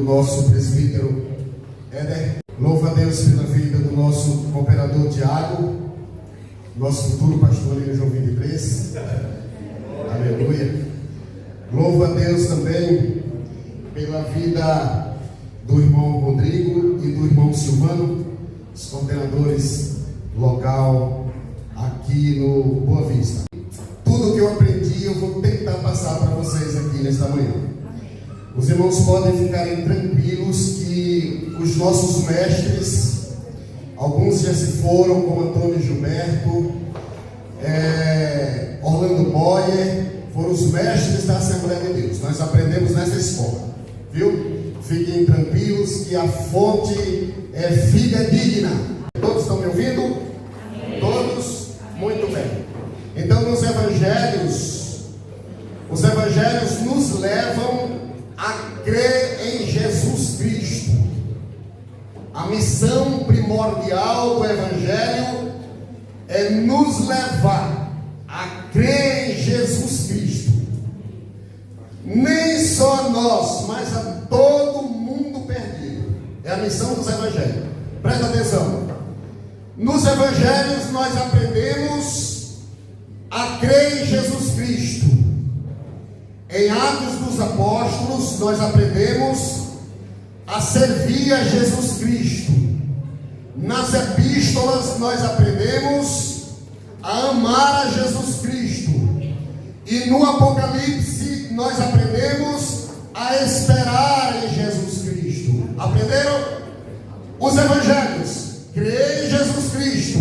do nosso presbítero Éder. Louva a Deus pela vida do nosso cooperador Tiago, nosso futuro pastor ali no João 23. Aleluia. Louva a Deus também pela vida do irmão Rodrigo e do irmão Silvano, os coordenadores local aqui no Boa Vista. Tudo que eu aprendi eu vou tentar passar para vocês aqui nesta manhã. Os irmãos podem ficarem tranquilos que os nossos mestres, alguns já se foram, como Antônio Gilberto, Orlando Boyer, foram os mestres da Assembleia de Deus. Nós aprendemos nessa escola, viu? Fiquem tranquilos que a fonte é fidedigna. Todos estão me ouvindo? Amém. Todos? Muito bem. Então, nos evangelhos, os evangelhos nos levam a crer em Jesus Cristo. A missão primordial do evangelho é nos levar a crer em Jesus Cristo. Nem só nós, mas a todo mundo perdido. É a missão dos evangelhos. Presta atenção. Nos evangelhos nós aprendemos a crer em Jesus Cristo. Em Atos dos Apóstolos nós aprendemos a servir a Jesus Cristo. Nas epístolas nós aprendemos a amar a Jesus Cristo. E no Apocalipse nós aprendemos a esperar em Jesus Cristo. Aprenderam? Os evangelhos, crer em Jesus Cristo.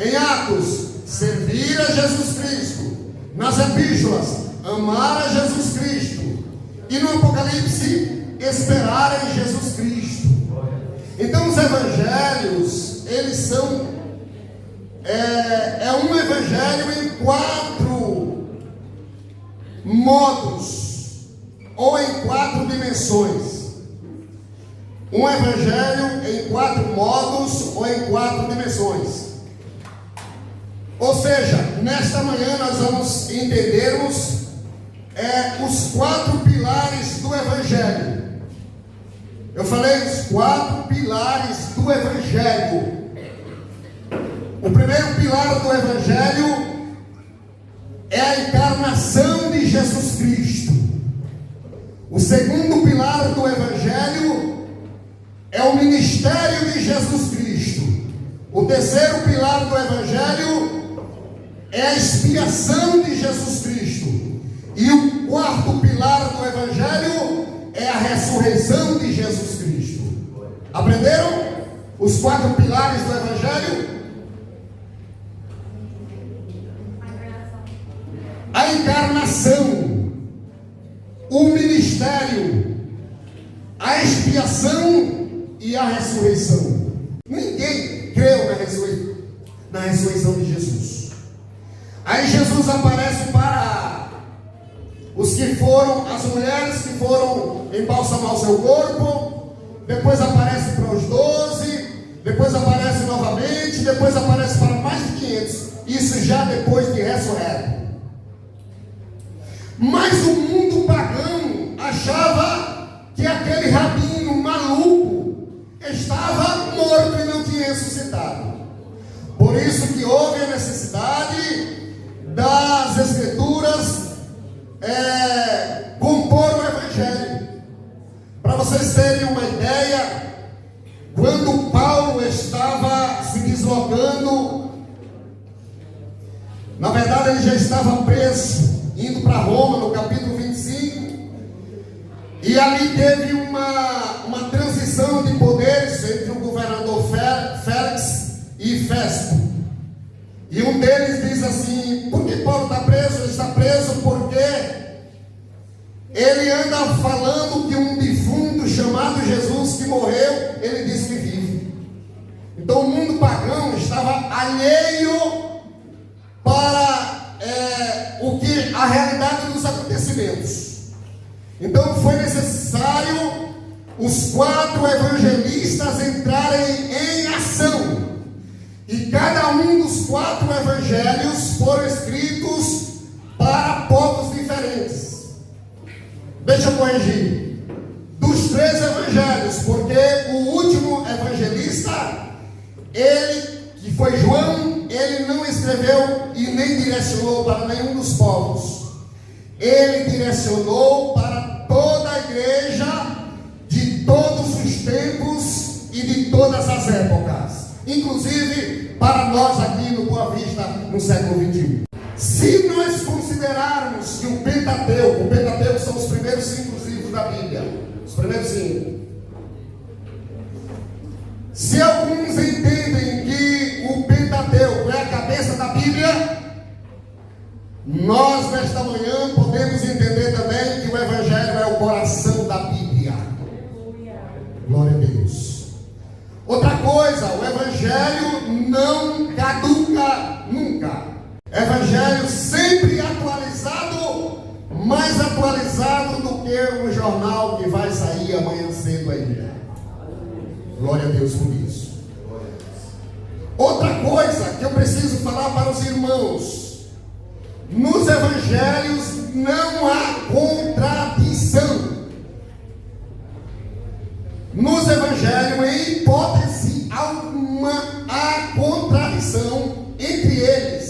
Em Atos, servir a Jesus Cristo. Nas epístolas, amar a Jesus Cristo. E no Apocalipse, esperar em Jesus Cristo. Então os evangelhos, eles são um evangelho em 4 modos, ou em 4 dimensões. Um evangelho em 4 modos ou em 4 dimensões. Ou seja, nesta manhã nós vamos entendermos os 4 pilares do evangelho. Eu falei os 4 pilares do evangelho. O primeiro pilar do evangelho é a encarnação de Jesus Cristo. O segundo pilar do evangelho é o ministério de Jesus Cristo. O terceiro pilar do evangelho é a expiação de Jesus Cristo. E o quarto pilar do evangelho é a ressurreição de Jesus Cristo. Aprenderam? Os 4 pilares do evangelho? A encarnação, o ministério, a expiação e a ressurreição. Ninguém creu na ressurreição de Jesus. Aí Jesus aparece para os que foram, as mulheres que foram embalsamar o seu corpo, depois aparece para os 12, depois aparece novamente, depois aparece para mais de 500, isso já depois de ressurreto. Mas o mundo pagão achava que aquele rabino maluco estava morto e não tinha ressuscitado. Por isso que houve a necessidade das escrituras compor o evangelho. Para vocês terem uma ideia, quando Paulo estava se deslocando, na verdade ele já estava preso, indo para Roma, no capítulo 25, e ali teve uma transição de poderes entre o governador Félix e Festo. E um deles diz assim: por que Paulo está preso? Ele está preso porque ele anda falando que um defunto chamado Jesus que morreu, ele diz que vive. Então o mundo pagão estava alheio para a realidade dos acontecimentos. Então foi necessário os 4 evangelistas entrarem em ação. E cada um dos 4 evangelhos foram escritos para povos diferentes. Deixa eu corrigir. Dos 3 evangelhos ele, que foi João, ele não escreveu e nem direcionou para nenhum dos povos. Ele direcionou para toda a igreja de todos os tempos e de todas as épocas, inclusive para nós aqui no Boa Vista no século XXI. Se nós considerarmos que o Pentateuco são os primeiros 5 livros da Bíblia, os primeiros 5. Se alguns entendem que o Pentateuco é a cabeça da Bíblia, nós nesta manhã podemos entender também que o Evangelho é o coração da Bíblia. Glória a Deus. Outra coisa, o Evangelho não caduca nunca. Evangelho sempre atualizado, mais atualizado do que um jornal que vai sair amanhã cedo ainda. Glória a Deus por isso. Outra coisa que eu preciso falar para os irmãos: nos evangelhos não há contradição. Nos evangelhos, em hipótese alguma, há contradição entre eles.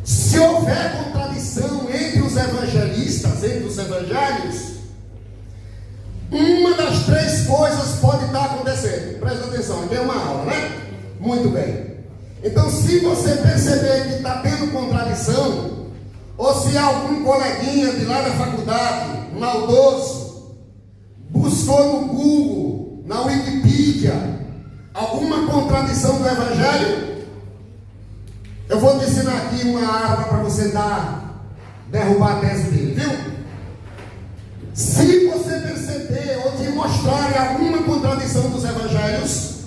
Se houver contradição entre os evangelistas, entre os evangelhos, uma das 3 coisas pode estar acontecendo. Presta atenção, aqui é uma aula, né? Muito bem. Então, se você perceber que está tendo contradição, ou se algum coleguinha de lá da faculdade, maldoso, buscou no Google, na Wikipedia, alguma contradição do Evangelho, eu vou te ensinar aqui uma arma para você derrubar a tese dele, viu? Se você perceber ou te mostrar alguma contradição dos Evangelhos,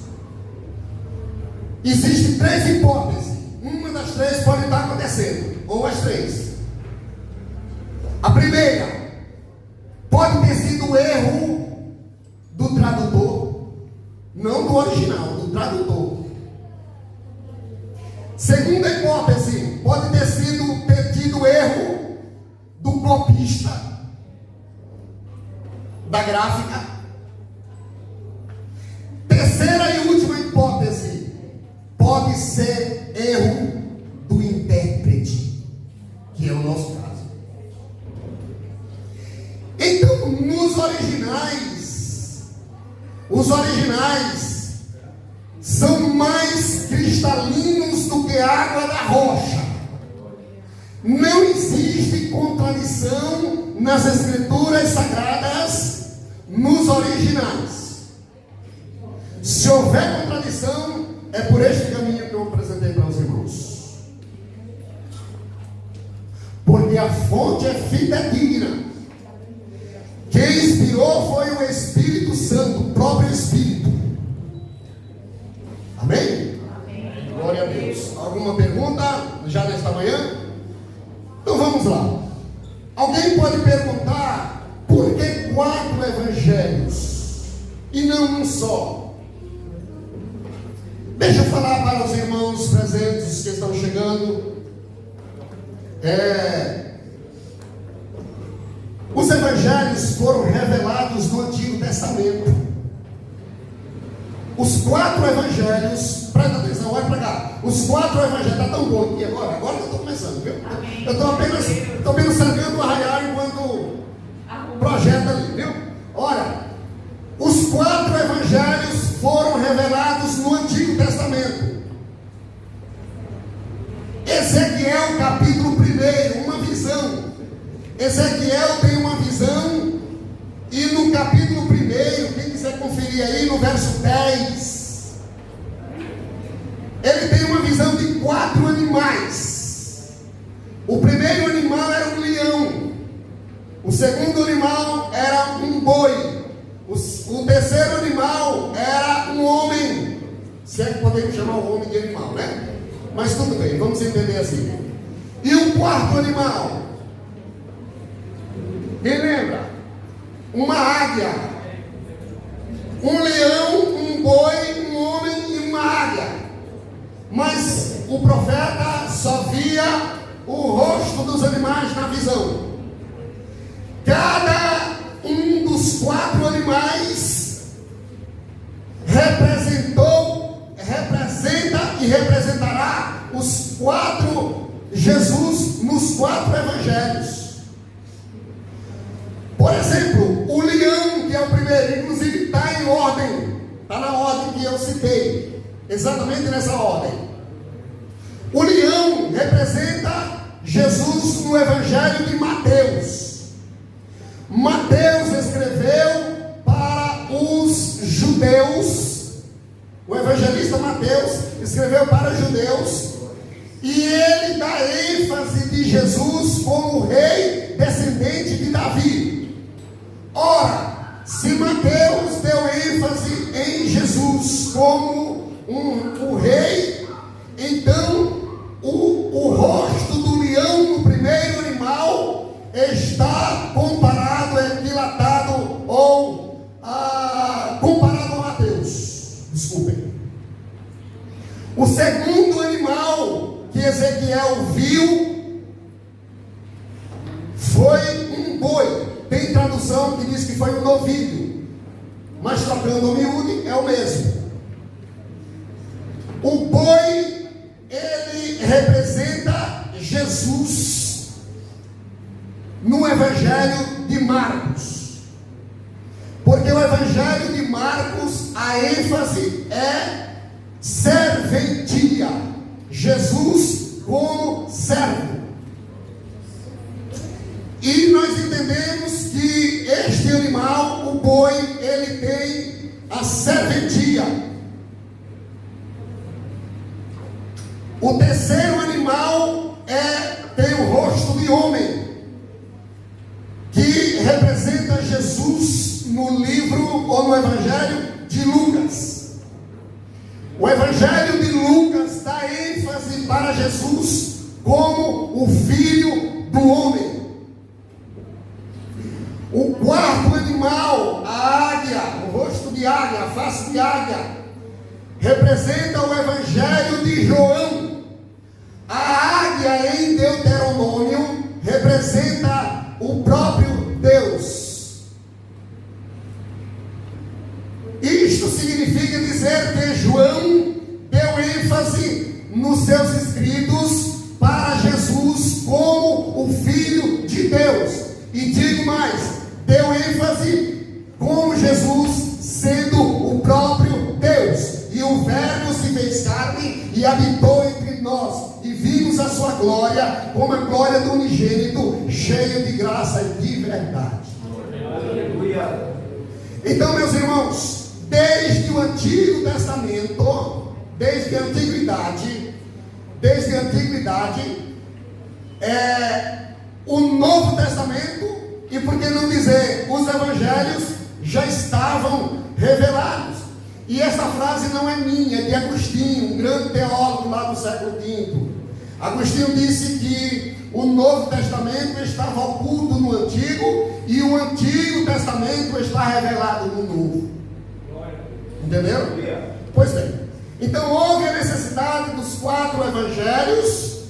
existem 3 hipóteses. Uma das 3 pode estar acontecendo, ou as 3. A primeira, pode ter sido o erro do tradutor, não do original, do tradutor. Segunda hipótese, pode ter tido erro do copista da gráfica. Terceira e última hipótese, pode ser erro do intérprete, que é o nosso caso. Então, os originais são mais cristalinos do que a água da rocha. Não existe contradição nas escrituras sagradas nos originais. Se houver contradição, é por este caminho que eu apresentei para os irmãos. Porque a fonte é fidedigna. Quem inspirou foi o Espírito Santo, o próprio Espírito. Amém? Amém. Glória a Deus. Alguma pergunta já nesta manhã? Então vamos lá. Alguém pode perguntar por que 4 evangelhos e não um só? Deixa eu falar para os irmãos presentes que estão chegando. Os evangelhos foram revelados no Antigo Testamento. Os 4 evangelhos, presta atenção, olha para cá. Os 4 evangelhos, está tão bom aqui agora que eu estou começando, viu? Eu estou apenas sacando o arraial enquanto projeta ali, viu? Olha, os 4 evangelhos foram revelados no Antigo Testamento. Ezequiel capítulo 1, uma visão. Ezequiel tem uma visão, e no capítulo 1, quem quiser conferir aí, no verso 10, ele tem uma visão de 4 animais. O primeiro animal era um leão, o segundo animal era um boi, o terceiro animal era um homem, se é que podemos chamar o homem de animal, né? Mas tudo bem, vamos entender assim. E o quarto animal, quem lembra? Uma águia, um leão, um boi, um homem e uma águia. Mas o profeta só via o rosto dos animais na visão. Cada um dos 4 animais representa e representará Jesus nos 4 evangelhos. Por exemplo, o leão, que é o primeiro, inclusive está em ordem, está na ordem que eu citei, exatamente nessa ordem. O leão representa Jesus no evangelho de Mateus. Mateus escreveu para os judeus, o evangelista Mateus escreveu para os judeus, e ele dá ênfase de Jesus como rei descendente de Davi. Ora, se Mateus deu ênfase em Jesus como o rei, então o rosto do leão no primeiro animal está comparado, equilatado ou comparado a Mateus. Desculpem. O segundo animal que Ezequiel viu foi um boi. Tem tradução que diz que foi um novilho, mas trocando o miúde é o mesmo. O boi, ele representa Jesus no evangelho de Marcos, porque o evangelho de Marcos, a ênfase é serventia, Jesus como servo. E nós entendemos que este animal, o boi, ele tem a serventia. O terceiro animal tem o rosto de homem, que representa Jesus no livro ou no evangelho de Lucas. O evangelho de Lucas dá ênfase para Jesus como o filho do homem. O quarto animal, a águia, o rosto de águia, a face de águia, representa o evangelho de João. A águia em Deuteronômio representa o próprio Deus. Isto significa dizer que João deu ênfase nos seus escritos para Jesus como o Filho de Deus. E digo mais, deu ênfase como Jesus sendo o próprio Deus. E o Verbo se fez carne e habitou entre nós, e vimos a sua glória, como a glória do unigênito, cheio de graça e de verdade. Aleluia. Então, meus irmãos, desde o Antigo Testamento, desde a antiguidade, o Novo Testamento, e por que não dizer, os evangelhos já estavam revelados. E essa frase não é minha, é de Agostinho, um grande teólogo lá do século V. Agostinho disse que o Novo Testamento estava oculto no Antigo e o Antigo Testamento está revelado no Novo. Entenderam? Pois bem, então houve a necessidade dos 4 evangelhos,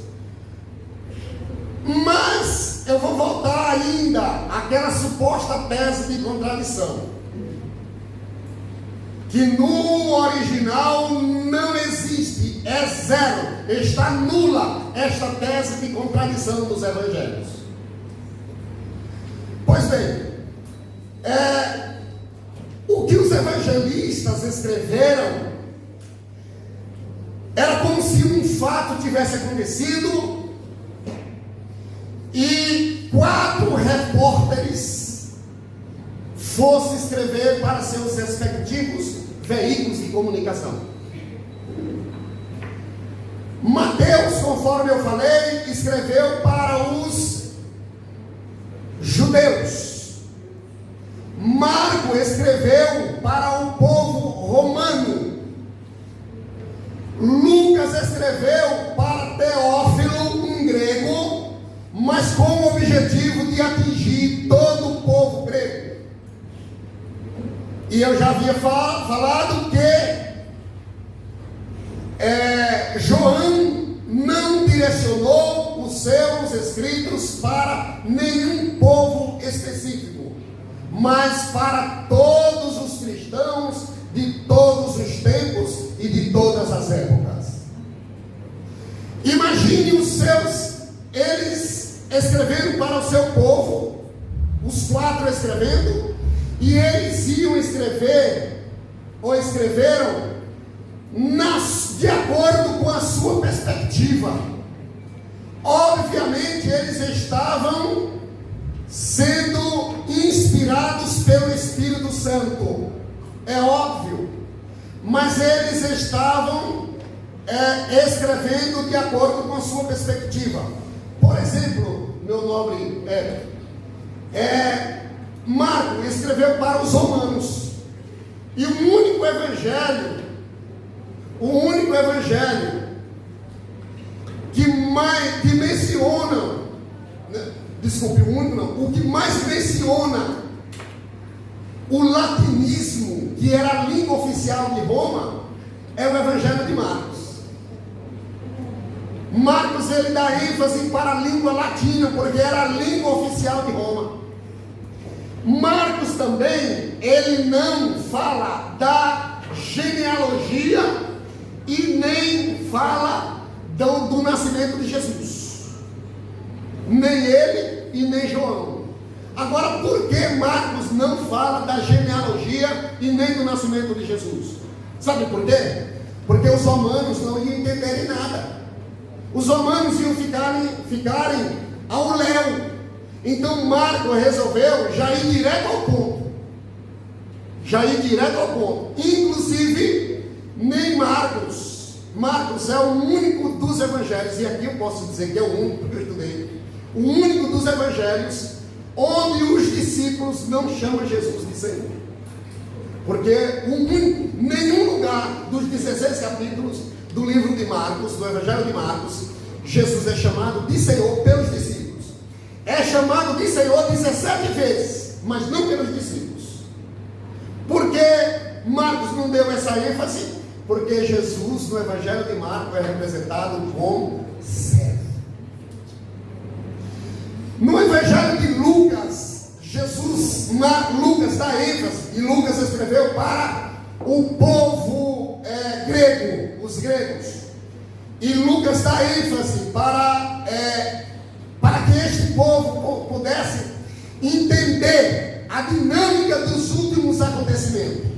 mas eu vou voltar ainda àquela suposta tese de contradição, que no original não existe, é zero, está nula esta tese de contradição dos evangelhos. Pois bem, o que os evangelistas escreveram era como se um fato tivesse acontecido e 4 repórteres fossem escrever para seus respectivos veículos de comunicação. Mateus, conforme eu falei, escreveu para os judeus. Marcos escreveu para o povo romano. Lucas escreveu para Teófilo, um grego, mas com o objetivo de atingir todo o povo grego. E eu já havia falado que João não direcionou os seus escritos para nenhum povo específico, mas para todos os cristãos de todos todos os tempos e de todas as épocas. Imagine eles escrevendo para o seu povo, os 4 escrevendo, e eles iam escrever, ou escreveram, de acordo com a sua perspectiva. Obviamente eles estavam sendo inspirados pelo Espírito Santo, é óbvio, mas eles estavam escrevendo de acordo com a sua perspectiva. Por exemplo, meu nobre Marcos escreveu para os romanos, e o único evangelho que menciona, o que mais menciona o latinismo, que era a língua oficial de Roma, é o Evangelho de Marcos. Marcos, ele dá ênfase para a língua latina, porque era a língua oficial de Roma. Marcos também, ele não fala da genealogia e nem fala do nascimento de Jesus, nem ele e nem João. Agora, por que Marcos não fala da genealogia e nem do nascimento de Jesus? Sabe por quê? Porque os romanos não iam entenderem nada. Os romanos iam ficarem ao léu. Então Marcos resolveu já ir direto ao ponto. Inclusive, nem Marcos é o único dos evangelhos, e aqui eu posso dizer que é o único, porque eu estudei, o único dos evangelhos onde os discípulos não chamam Jesus de Senhor. Porque nenhum lugar dos 16 capítulos do livro de Marcos, do Evangelho de Marcos, Jesus é chamado de Senhor pelos discípulos. É chamado de Senhor 17 vezes, mas não pelos discípulos. Por que Marcos não deu essa ênfase? Porque Jesus, no Evangelho de Marcos, é representado como servo. No Evangelho de Lucas, Lucas dá ênfase, e Lucas escreveu para o povo grego, os gregos. E Lucas dá ênfase para que este povo pudesse entender a dinâmica dos últimos acontecimentos,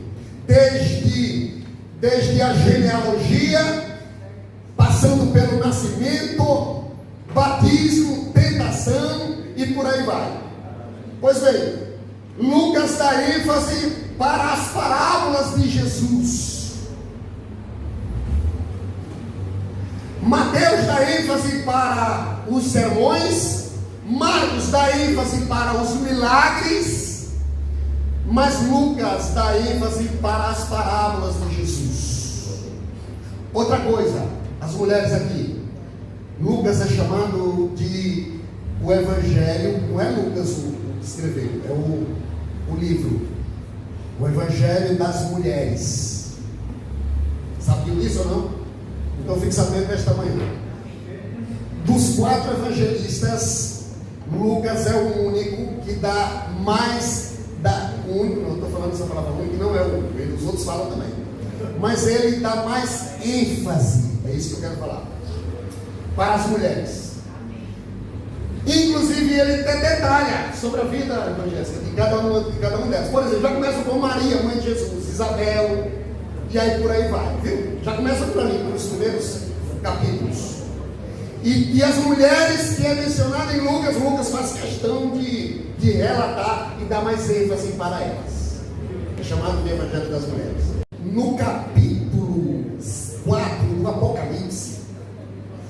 desde a genealogia, passando pelo nascimento, batismo, tentação e por aí vai. Pois bem, Lucas dá ênfase para as parábolas de Jesus. Mateus dá ênfase para os sermões. Marcos dá ênfase para os milagres. Mas Lucas dá ênfase para as parábolas de Jesus. Outra coisa, as mulheres aqui, Lucas é chamado de o Evangelho, não é Lucas o que escreveu, é o livro, o Evangelho das Mulheres. Sabia disso ou não? Então fique sabendo nesta manhã. Dos 4 evangelistas, Lucas é o único que dá mais, não estou falando essa palavra único, que não é o único, os outros falam também, mas ele dá mais ênfase, é isso que eu quero falar, para as mulheres. Inclusive ele até detalha sobre a vida evangélica de cada uma delas. Por exemplo, já começa com Maria, mãe de Jesus, Isabel, e aí por aí vai, viu? Já começa por ali, pelos primeiros capítulos. E as mulheres que é mencionado em Lucas faz questão de relatar e dar mais ênfase para elas. É chamado de Evangelho das Mulheres. No capítulo 4 do Apocalipse,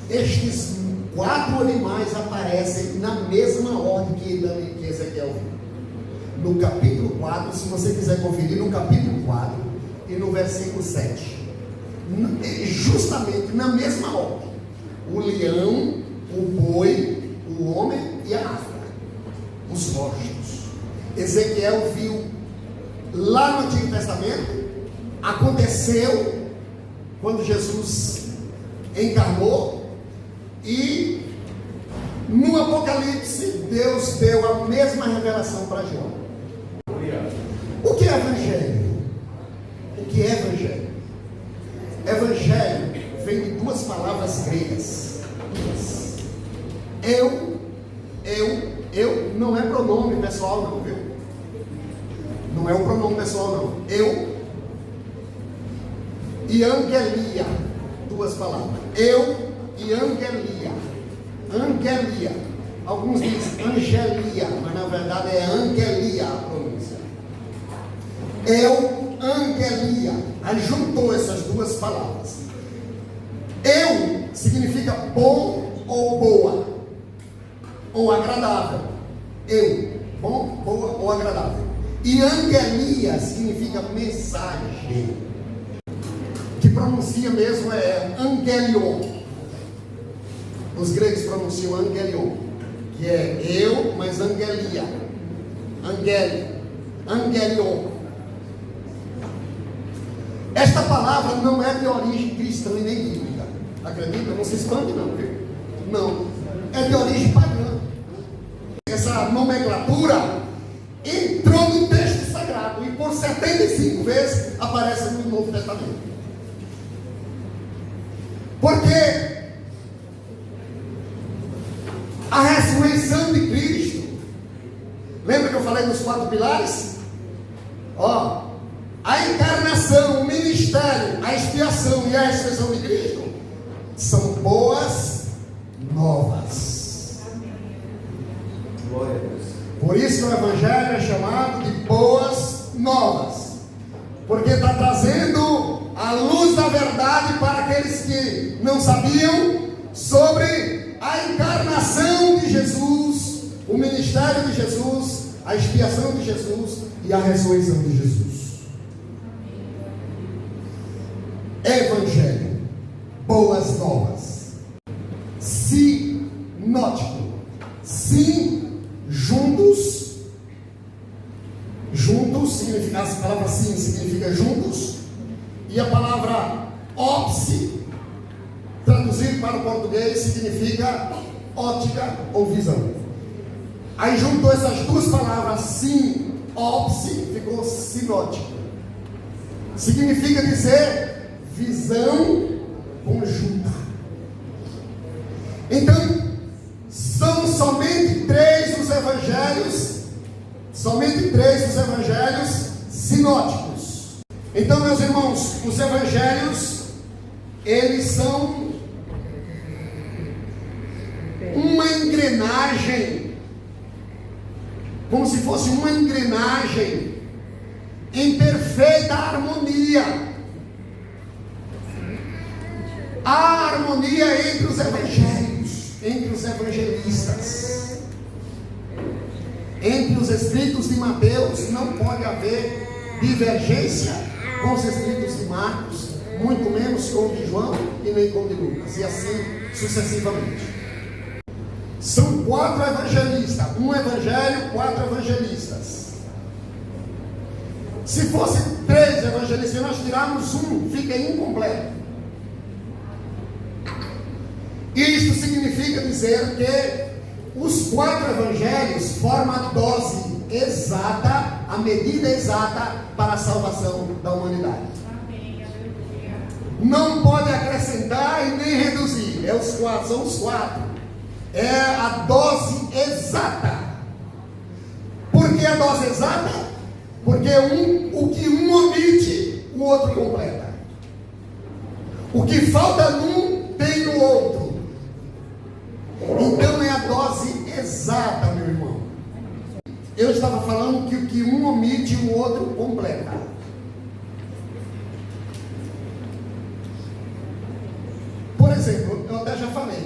estes 4 animais aparecem na mesma ordem que Ezequiel viu. No capítulo 4, se você quiser conferir, no capítulo 4 e no versículo 7, justamente na mesma ordem: o leão, o boi, o homem e a árvore, os rostos. Ezequiel viu lá no Antigo Testamento, aconteceu quando Jesus encarnou, e no Apocalipse Deus deu a mesma revelação para João. O que é evangelho? O que é evangelho? Evangelho vem de duas palavras gregas. Eu não é pronome pessoal não, viu? Não é o pronome pessoal não. Eu e angelia, duas palavras. Eu e angelia. Angelia. Alguns dizem angelia, mas na verdade é angelia a pronúncia. Eu, angelia. Aí juntou essas duas palavras. Eu significa bom ou boa, ou agradável. Eu, bom, boa ou agradável. E angelia significa mensagem. Que pronuncia mesmo é angelion. Os gregos pronunciam angelion, que é eu, mas angelia. Angelion. Esta palavra não é de origem cristã e nem bíblica. Acredita? Não se expande não, viu? Não. É de origem pagã. Essa nomenclatura entrou no texto sagrado e por 75 vezes aparece no Novo Testamento. Porque a ressurreição de Cristo, lembra que eu falei dos 4 pilares? A encarnação, o ministério, a expiação e a ressurreição de Cristo são boas novas. Glória a Deus. Por isso que o Evangelho é chamado de boas novas, porque está trazendo a luz da verdade para aqueles que não sabiam sobre a encarnação de Jesus, o ministério de Jesus, a expiação de Jesus e a ressurreição de Jesus. Evangelho, boas novas. Sinótico. Sim, juntos. Juntos significa, a palavra sim significa juntos. E a palavra ópse, traduzido para o português, significa ótica ou visão. Aí juntou essas duas palavras, sim, ópse, ficou sinótico. Significa dizer visão conjunta. Então, são somente 3 os evangelhos sinóticos. Então, meus irmãos, os evangelhos, eles são uma engrenagem, como se fosse uma engrenagem em perfeita harmonia. A harmonia entre os evangelhos, entre os evangelistas, entre os escritos de Mateus, não pode haver divergência com os escritos de Marcos, muito menos com o de João e nem com o de Lucas, e assim sucessivamente. São 4 evangelistas, um evangelho, 4 evangelistas. Se fosse 3 evangelistas e nós tirarmos um, fica incompleto. Isto significa dizer que os 4 evangelhos formam a dose exata, a medida exata para a salvação da humanidade. Não pode acrescentar e nem reduzir. São os 4. É a dose exata. Por que a dose exata? Porque o que um omite, o outro completa. O que falta num, tem no outro. Então é a dose exata, meu irmão. Eu estava falando que o que um omite, o outro completa. Por exemplo, eu até já falei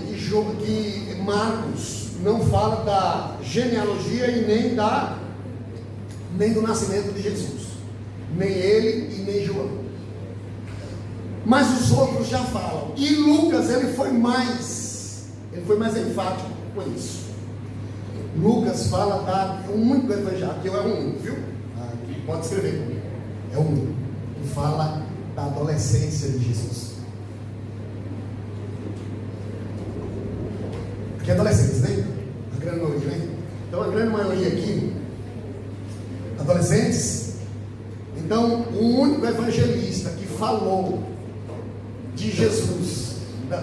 que Marcos não fala da genealogia e nem do nascimento de Jesus. Nem ele e nem João. Mas os outros já falam. E Lucas, ele foi mais enfático com isso. Lucas fala do único evangelho, que é o único, viu? Pode escrever comigo. É o único. Que fala da adolescência de Jesus. Porque adolescentes, né? A grande maioria, né? Então a grande maioria aqui, adolescentes. Então, o único evangelista falou de Jesus,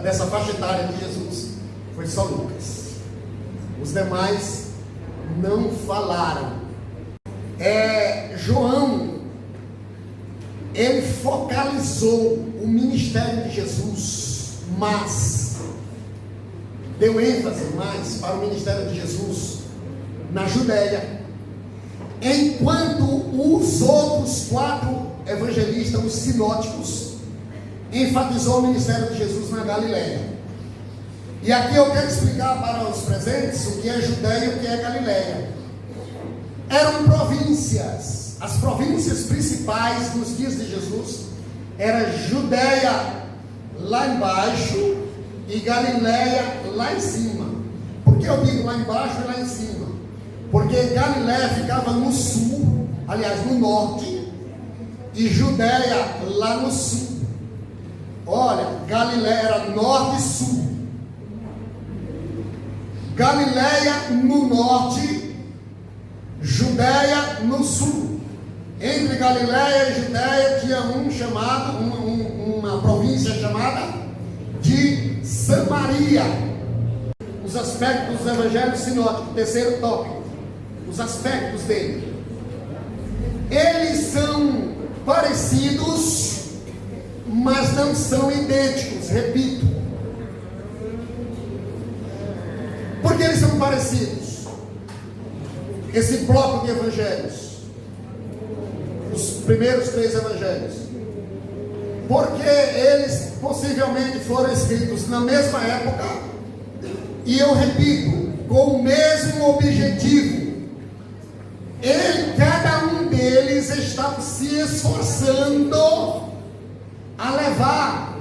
dessa faixa etária de Jesus, foi só Lucas. Os demais não falaram. João, ele focalizou o ministério de Jesus, mas deu ênfase mais para o ministério de Jesus na Judéia, enquanto os outros 4 evangelistas, os sinóticos, enfatizou o ministério de Jesus na Galileia. E aqui eu quero explicar para os presentes o que é Judéia e o que é Galileia. Eram províncias. As províncias principais nos dias de Jesus era Judéia lá embaixo e Galileia lá em cima. Por que eu digo lá embaixo e lá em cima? Porque Galileia ficava no sul, aliás no norte, e Judéia lá no sul. Olha, Galileia era norte e sul. Galileia no norte, Judéia no sul. Entre Galileia e Judéia tinha uma província chamada de Samaria. Os aspectos dos evangelhos sinóticos, terceiro tópico, os aspectos dele. Eles são parecidos, mas não são idênticos, repito. Por que eles são parecidos? Esse bloco de evangelhos, os primeiros 3 evangelhos, porque eles possivelmente foram escritos na mesma época, e eu repito, com o mesmo objetivo. Cada um deles estava se esforçando a levar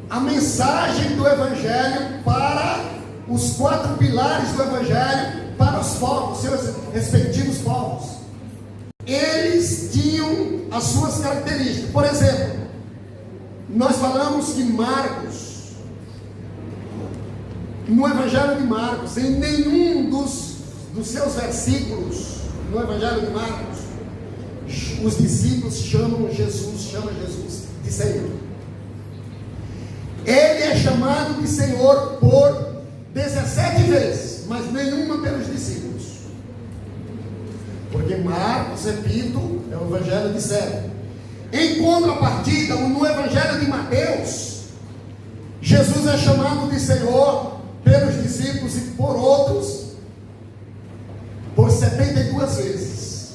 a mensagem do evangelho para os 4 pilares do evangelho, para os povos, seus respectivos povos. Eles tinham as suas características. Por exemplo, nós falamos que Marcos, no evangelho de Marcos, em nenhum dos seus versículos no evangelho de Marcos, os discípulos chama Jesus de Senhor. Ele é chamado de Senhor por 17 vezes, mas nenhuma pelos discípulos. Porque Marcos, repito, é o evangelho de César. Em contrapartida, no evangelho de Mateus, Jesus é chamado de Senhor pelos discípulos e por outros por 72 vezes.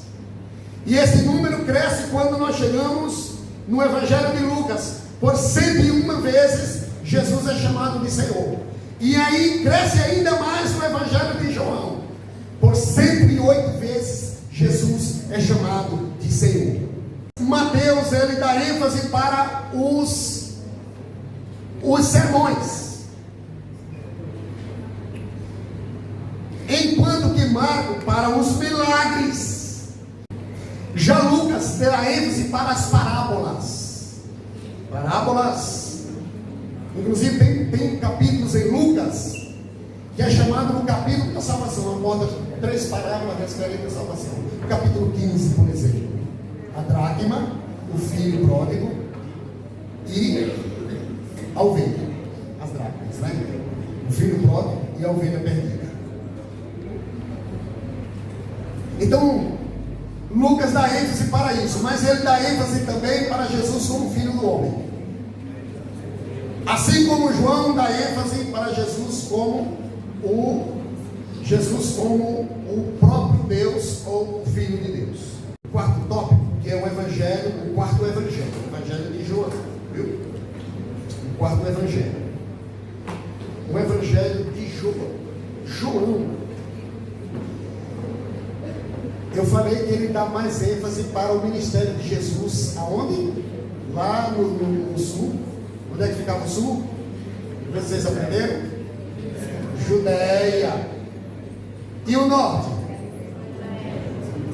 E esse número cresce quando nós chegamos no evangelho de Lucas. Por 101 vezes Jesus é chamado de Senhor. E aí cresce ainda mais no evangelho de João. Por 108 vezes Jesus é chamado de Senhor. Mateus, ele dá ênfase para os sermões, enquanto que Marcos para os milagres. Já Lucas dá ênfase para as parábolas. Inclusive tem capítulos em Lucas que é chamado no capítulo da salvação, aborda 3 parábolas referentes à salvação. Capítulo 15, por exemplo, a dracma, o filho pródigo e a ovelha. As dracmas, né? O filho pródigo e a ovelha perdida. Então Lucas dá ênfase para isso, mas ele dá ênfase também para Jesus como filho do homem. Assim como João dá ênfase para Jesus como o próprio Deus ou o Filho de Deus. O quarto tópico, que é o quarto evangelho, o evangelho de João, viu? O quarto evangelho. O evangelho de João. Eu falei que ele dá mais ênfase para o ministério de Jesus. Aonde? Lá no sul. Onde é que ficava o sul? Vocês aprenderam? Judéia. E o norte?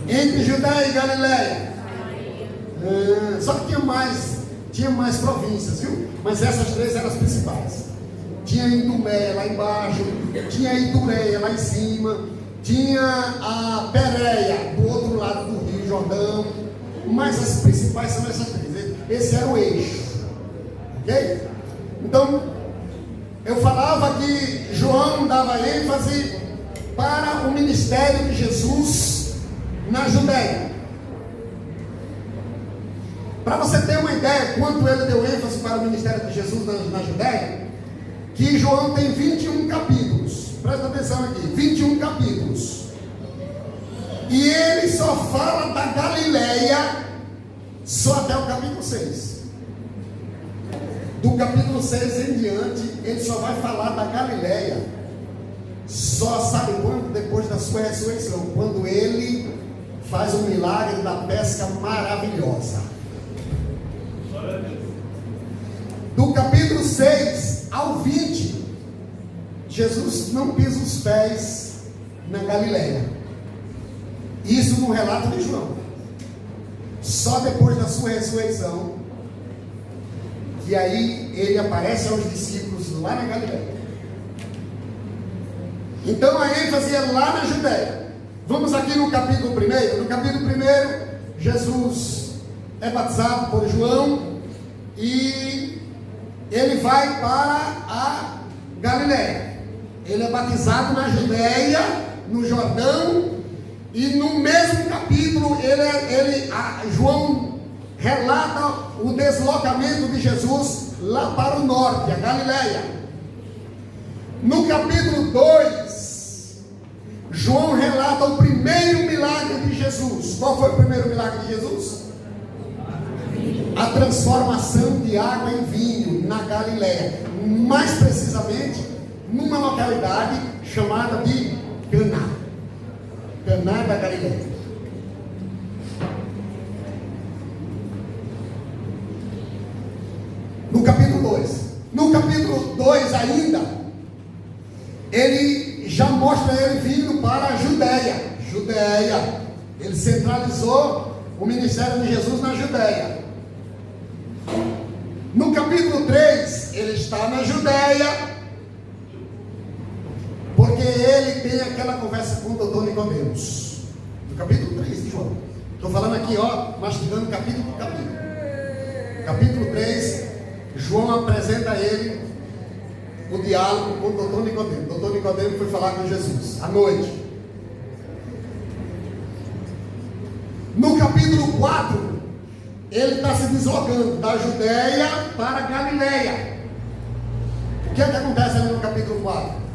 Entre Judéia e Galileia. Só que tinha mais províncias, viu? Mas essas 3 eram as principais. Tinha Idumeia lá embaixo, tinha Idureia lá em cima, tinha a Pérea do outro lado do Rio Jordão, mas as principais são essas 3. esse era o eixo. Ok? Então, eu falava que João dava ênfase para o ministério de Jesus na Judéia. Para você ter uma ideia quanto ele deu ênfase para o ministério de Jesus na Judéia, que João tem 21 capítulos. Presta atenção aqui, 21 capítulos. E ele só fala da Galileia só até o capítulo 6. Do capítulo 6 em diante, ele só vai falar da Galileia. Só sabe quando? Depois da sua ressurreição, quando ele faz um milagre da pesca maravilhosa. Do capítulo 6 ao 20, Jesus não pisa os pés na Galileia. Isso no relato de João. Só depois da sua ressurreição, que aí ele aparece aos discípulos lá na Galileia. Então a ênfase é lá na Judéia. Vamos aqui no capítulo 1. No capítulo 1, Jesus é batizado por João e ele vai para a Galileia. Ele é batizado na Judéia, no Jordão, e no mesmo capítulo João relata o deslocamento de Jesus lá para o norte, a Galileia. No capítulo 2, João relata o primeiro milagre de Jesus. Qual foi o primeiro milagre de Jesus? A transformação de água em vinho na Galileia, mais precisamente numa localidade chamada de Caná da Galileia. No capítulo 2 ainda, ele já mostra ele vindo para a Judéia. Ele centralizou o ministério de Jesus na Judéia. No capítulo 3, ele está na Judéia, porque ele tem aquela conversa com o doutor Nicodemos. No capítulo 3 de João. Estou falando aqui, mastigando capítulo por capítulo. Capítulo 3, João apresenta a ele o diálogo com o doutor Nicodemos. O doutor Nicodemos foi falar com Jesus à noite. No capítulo 4, ele está se deslocando da Judéia para a Galileia. O que é que acontece ali no capítulo 4?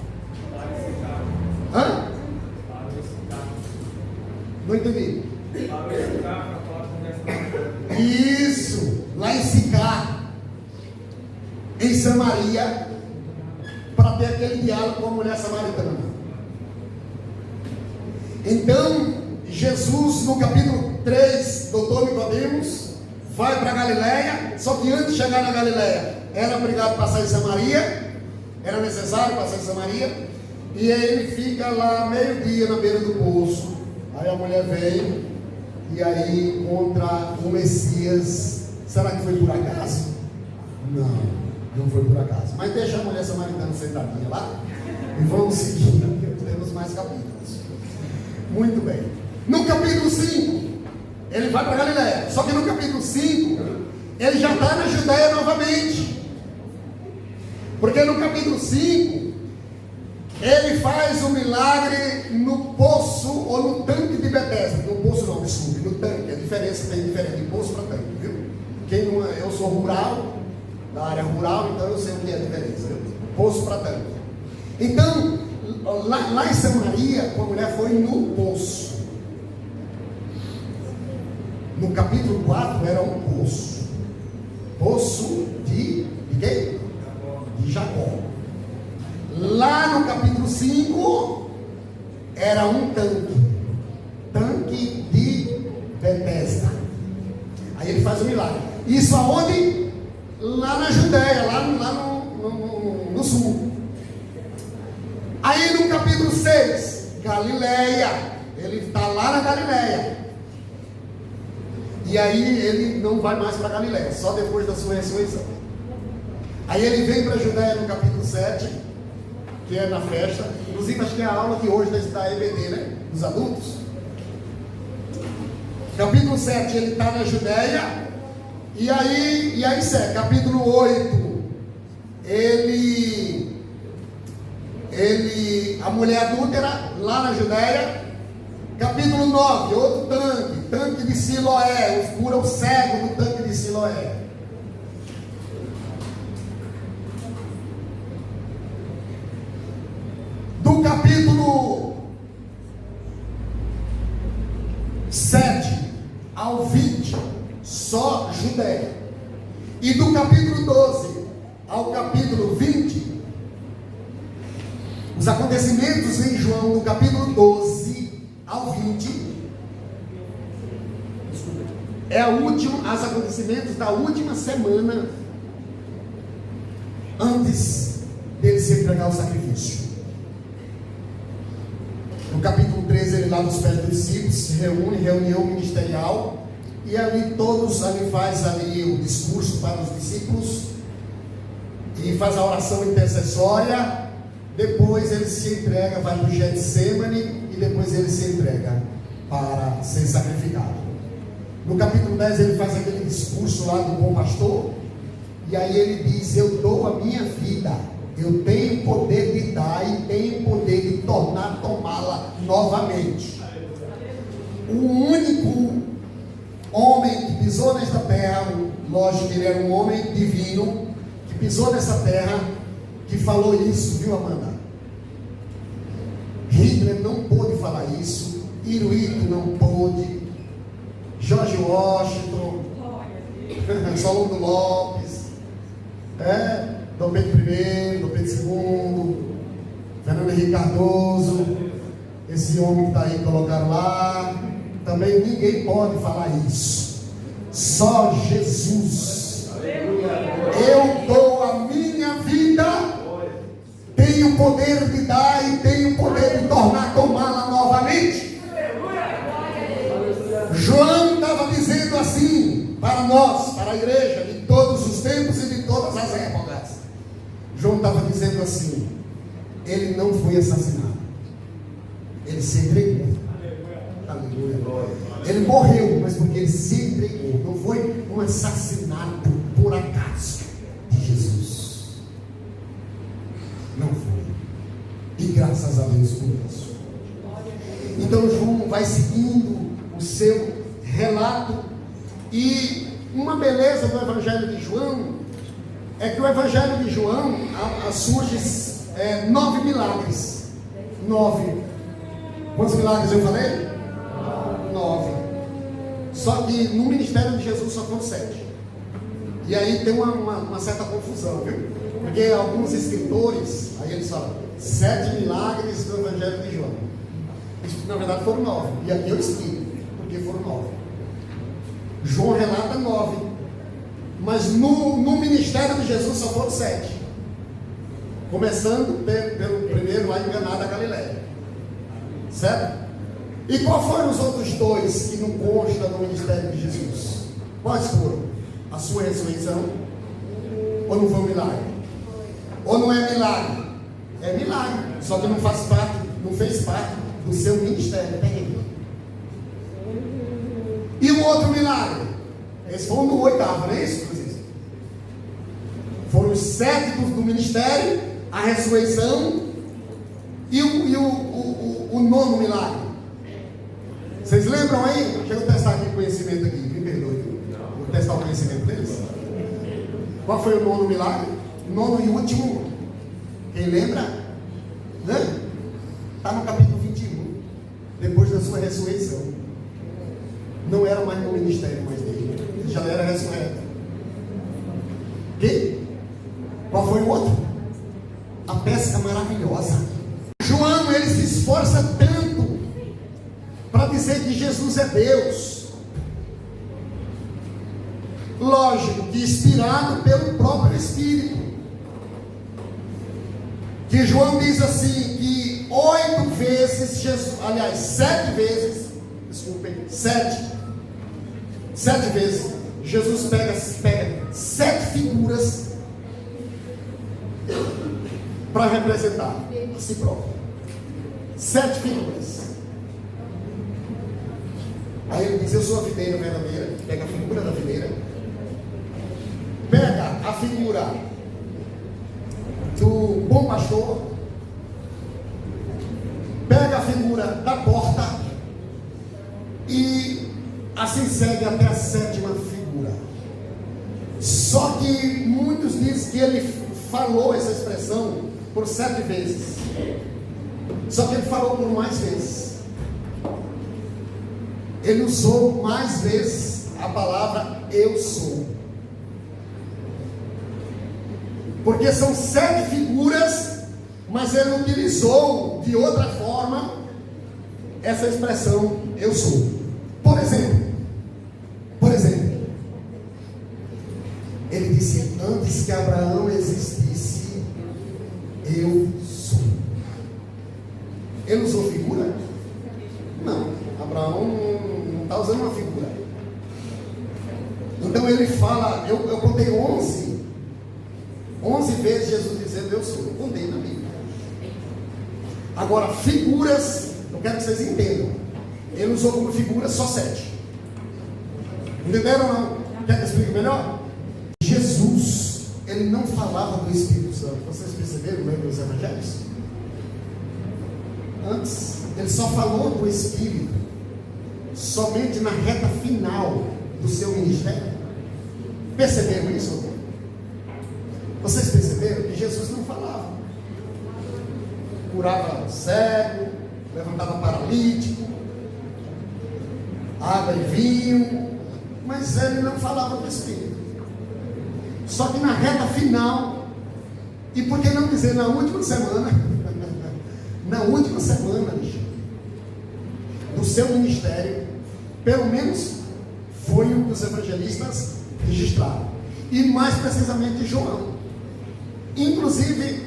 Não entendi. Isso, lá em Sicar, em Samaria, para ter aquele diálogo com a mulher samaritana. Então, Jesus, no capítulo 3, doutor Nicodemos, vai para a Galileia. Só que antes de chegar na Galileia, era obrigado a passar em Samaria, era necessário passar em Samaria. E aí ele fica lá meio-dia na beira do poço. Aí a mulher vem e aí encontra o Messias. Será que foi por acaso? Não foi por acaso. Mas deixa a mulher samaritana sentadinha lá e vamos seguir, porque temos mais capítulos. Muito bem. No capítulo 5, ele vai para Galileia. Só que no capítulo 5, ele já está na Judéia novamente. Porque no capítulo 5, ele faz um milagre no poço ou no tanque de Betesda. No poço não, desculpe, no tanque. A diferença tem diferente de poço para tanque, viu? Quem não é, eu sou rural, da área rural, então eu sei o que é a diferença, viu? Poço para tanque. Então, lá em Samaria, a mulher foi no poço. No capítulo 4 era um poço. Poço de quem? De Jacó. Lá no capítulo 5 era um tanque de Betesda. Aí ele faz o milagre. Isso aonde? Lá na Judéia, lá no sul. Aí no capítulo 6, Galileia. Ele está lá na Galileia. E aí ele não vai mais para Galileia, só depois da sua ressurreição. Aí ele vem para a Judéia no capítulo 7, que é na festa. Inclusive acho que é a aula que hoje da EBD, né? Dos adultos. Capítulo 7, ele está na Judéia. E aí segue, capítulo 8, a mulher adúltera, lá na Judéia. Capítulo 9, outro tanque de Siloé, cura o cego no tanque de Siloé. Do capítulo 7 ao 20, só Judéia. E do capítulo 12 ao capítulo 20, os acontecimentos em João, do capítulo 12 ao 20, os acontecimentos da última semana antes dele se entregar ao sacrifício. No capítulo 13, ele lava os pés dos discípulos, se reunião ministerial, e ali faz ali o discurso para os discípulos, e faz a oração intercessória. Depois ele se entrega, vai para o Getsemane, e depois ele se entrega para ser sacrificado. No capítulo 10 ele faz aquele discurso lá do bom pastor, e aí ele diz: eu dou a minha vida, eu tenho poder de dar e tenho poder de tomá-la novamente. O único homem que pisou nesta terra, lógico que ele era um homem divino, que pisou nessa terra, que falou isso, viu, Amanda? Hitler não pôde falar isso, Hirohito não pôde, George Washington, Solano Lopes, Dom Pedro I, Dom Pedro II, Fernando Henrique Cardoso, esse homem que está aí colocado lá, também ninguém pode falar isso, só Jesus. Eu dou a minha vida, tenho o poder de dar e tenho o poder de tomá-la novamente. João estava dizendo assim para nós, para a igreja de todos os tempos e de todas as épocas. João estava dizendo assim: ele não foi assassinado, ele se entregou. Aleluia. Ele morreu, mas porque ele se entregou. Não foi um assassinato por acaso de Jesus. Não foi. E graças a Deus por isso. Então João vai seguindo o seu relato. E uma beleza do Evangelho de João é que o Evangelho de João surge 9 milagres. 9. Quantos milagres eu falei? 9. Só que no ministério de Jesus só foram 7. E aí tem uma certa confusão, viu? Porque alguns escritores, aí eles falam 7 milagres do Evangelho de João. Isso, na verdade foram 9. E aqui eu explico porque foram 9. João relata 9. Mas no ministério de Jesus só foram 7. Começando pelo primeiro lá em Caná da Galileia. Certo? E qual foram os outros 2 que não constam no ministério de Jesus? Quais foram? A sua ressurreição? Ou não foi um milagre? Ou não é milagre? É milagre, só que não fez parte do seu ministério terreno. E o outro milagre? Esse foi no 8º, não é isso? Foram os 7 do ministério, a ressurreição e o 9º milagre. Vocês lembram aí? Deixa eu testar aqui o conhecimento aqui, me perdoe. Vou testar o conhecimento deles. Qual foi o 9º milagre? 9º e último. Quem lembra? Está no capítulo 21. Depois da sua ressurreição. Não era mais no ministério mais dele. Ele já era ressurreto. E qual foi o outro? A pesca maravilhosa. João, ele se esforça tanto para dizer que Jesus é Deus. Lógico que inspirado pelo próprio Espírito. Que João diz assim, que 8 vezes Jesus, aliás, 7 vezes, desculpem, 7 vezes, Jesus pega 7 figuras para representar a si próprio. 7 figuras. Aí ele diz: eu sou a videira verdadeira. Pega a figura da videira. figura do bom pastor, pega a figura da porta e assim segue até a sétima figura. Só que muitos dizem que ele falou essa expressão por 7 vezes. Só que ele falou por mais vezes. Ele usou mais vezes a palavra eu sou. Porque são 7 figuras, mas ele utilizou de outra forma essa expressão eu sou. Por exemplo, ele disse: antes que Abraão existisse, eu sou. Ele usou figura? Não, Abraão não está usando uma figura. Então ele fala, eu contei 11 vezes Jesus dizendo eu sou. Eu contei na Bíblia. Agora, figuras, eu quero que vocês entendam. Ele usou como figura só 7. Entenderam ou não? Quer que eu explique melhor? Jesus, ele não falava do Espírito Santo. Vocês perceberam no meio dos evangelhos? Antes, ele só falou do Espírito somente na reta final do seu ministério. Perceberam isso? Vocês perceberam que Jesus não falava? Curava cego, levantava paralítico, água e vinho, mas ele não falava do Espírito. Só que na reta final, e por que não dizer na última semana, do seu ministério, pelo menos foi um dos evangelistas registrados, e mais precisamente João. Inclusive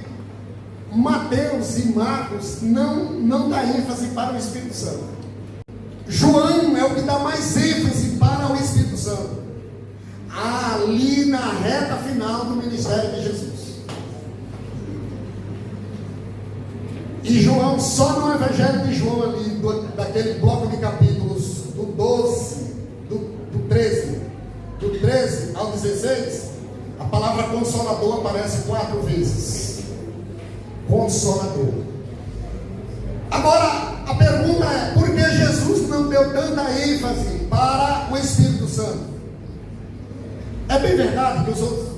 Mateus e Marcos não dá ênfase para o Espírito Santo. João é o que dá mais ênfase para o Espírito Santo, ali na reta final do ministério de Jesus. E João, só no Evangelho de João ali, daquele bloco de capítulos do 12, do 13 ao 16, a palavra consolador aparece 4 vezes. Consolador. Agora, a pergunta é: por que Jesus não deu tanta ênfase para o Espírito Santo? É bem verdade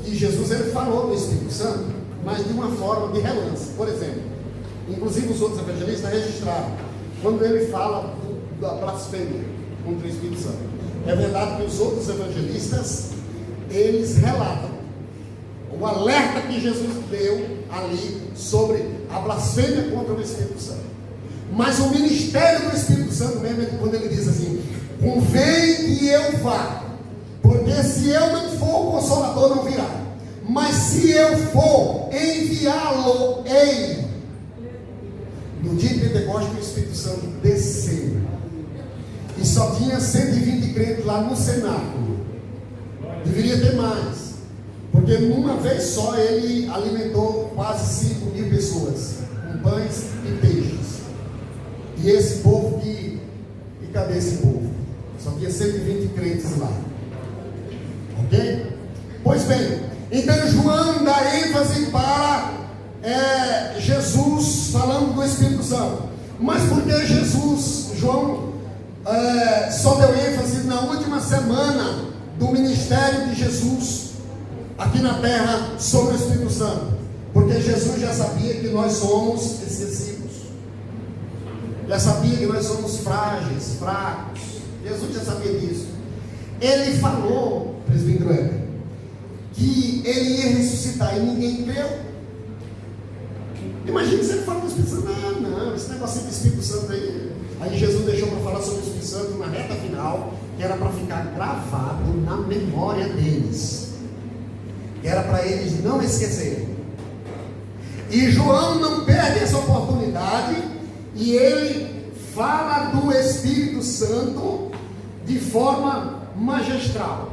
que Jesus ele falou do Espírito Santo, mas de uma forma de relance. Por exemplo, inclusive os outros evangelistas registraram quando ele fala da blasfêmia contra o Espírito Santo. É verdade que os outros evangelistas eles relatam o alerta que Jesus deu ali sobre a blasfêmia contra o Espírito Santo. Mas o ministério do Espírito Santo mesmo é quando ele diz assim: convém que eu vá, porque se eu não for, o Consolador não virá, mas se eu for, enviá-lo-ei. No dia de Pentecostes o Espírito Santo desceu, e só tinha 120 crentes lá no cenáculo. Deveria ter mais, porque numa vez só ele alimentou quase 5.000 pessoas com pães e peixes. E esse povo e cadê esse povo? Só tinha 120 crentes lá. Ok? Pois bem, então João dá ênfase para Jesus falando do Espírito Santo. Mas por que João só deu ênfase na última semana do ministério de Jesus aqui na terra sobre o Espírito Santo? Porque Jesus já sabia que nós somos excessivos, já sabia que nós somos frágeis, fracos. Jesus já sabia disso. Ele falou, presbítero Heber, que ele ia ressuscitar e ninguém creu. Imagina se ele fala do Espírito Santo: não, esse negócio do Espírito Santo aí Jesus deixou para falar sobre o Espírito Santo na reta final, que era para ficar gravado na memória deles, que era para eles não esquecerem. E João não perde essa oportunidade, e ele fala do Espírito Santo de forma magistral.